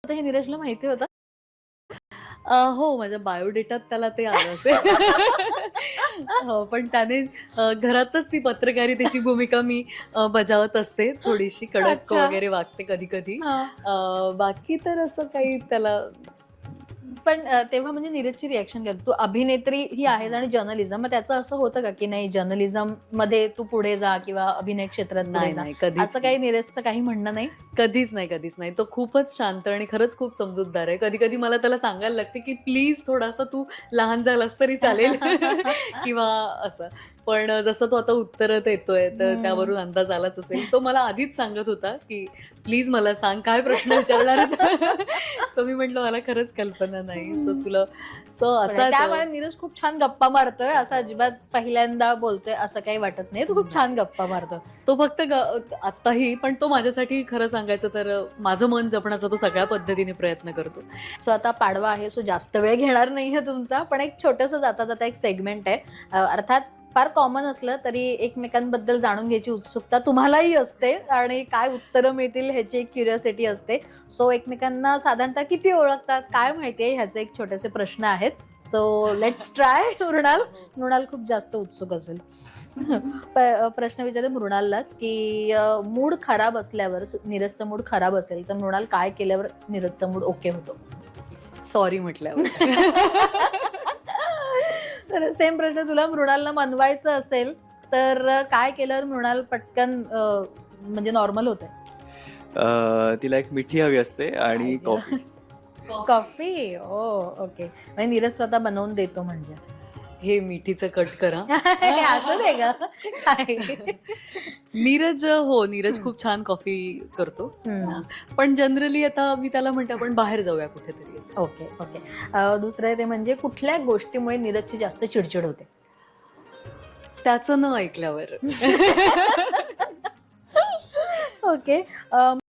होतं हे नीरजला माहिती होतं? हो, माझ्या बायोडेटात त्याला ते आलं असेल. हो, पण त्याने घरातच ती पत्रकारितेची भूमिका मी बजावत असते. थोडीशी कडक अच्छा. वगैरे वागते कधी-कधी. हां. बाकी तर असं काही त्याला पण तेव्हा म्हणजे नीरजची रिएक्शन काय? तू अभिनेत्री ही आहेस आणि जर्नलिझम. मग त्याचं असं होतं का, की नाही जर्नलिझममध्ये तू पुढे जा किंवा अभिनय क्षेत्रात पुढे नाही, जा. नाही, कधीच असं नाही. काही नीरजचं काही म्हणणं नाही? कधीच नाही, कधीच नाही. तो खूपच शांत आणि खरंच खूप समजूतदार आहे. कधी-कधी मला त्याला सांगायला लागते, की प्लीज थोडासा तू लहान झालास तरी चालेल किंवा असं. पण जसं तो आता उत्तरं देतोय, तर हं. त्यावरून अंदाज आलाच असेल. तो मला आधीच सांगत होता, की "प्लीज मला सांग काय प्रश्न विचारणार आहेत?" सो मी म्हटलं, "मला खरंच कल्पना नाही." सो हं. तुला सो पण आहे. असाच त्यामुळे नीरज खूप छान गप्पा मारतोय, असं अजिबात पहिल्यांदा बोलतोय असं काही वाटत नाही. तो खूप छान नाही. गप्पा मारतो. तो फक्त आत्ताही पण तो माझ्यासाठी खरं सांगायचं तर माझं मन जपण्याचा तो सगळ्या पद्धतीने प्रयत्न करतो. सो आता पाडवा आहे, सो जास्त वेळ घेणार नाहीये तुमचा, पण एक छोटंसं जाता-जाता एक सेगमेंट आहे. अर्थात फार कॉमन असलं तरी एकमेकांबद्दल जाणून घ्यायची उत्सुकता तुम्हालाही असते आणि काय उत्तरं मिळतील ह्याची एक क्युरिओसिटी असते. सो एकमेकांना साधारणतः किती ओळखतात, काय माहिती ह्याचे एक छोटेसे प्रश्न आहेत. So let's try Mrinal. Mrinal खूप जास्त उत्सुक असेल. प्रश्न विचारते मृणाललाच, की मूड खराब असल्यावर नीरजचा मूड खराब असेल, तर मृणाल काय केल्यावर नीरजचा मूड ओके होतो? सॉरी म्हटल्यावर. तर सेम प्रश्न तुला मृणालला मनवायचं असेल, तर काय केल्यावर मृणाल पटकन म्हणजे नॉर्मल होते? तिला एक मिठी हवी असते आणि कॉफी. कॉफी? ओह! ओके. म्हणजे नीरज स्वतः बनवून देतो म्हणजे. हे मिठीचं कट करा. असू दे गं. काय? नीरज हो, नीरज खूप छान कॉफी करतो. हं. पण जनरली आता मी त्याला म्हणते आपण बाहेर जाऊया कुठेतरी असं. Okay, okay. दुसरं ते म्हणजे कुठल्या गोष्टीमुळे नीरजची जास्त चिडचिड होते? त्याचं न ऐकल्यावर. ओके.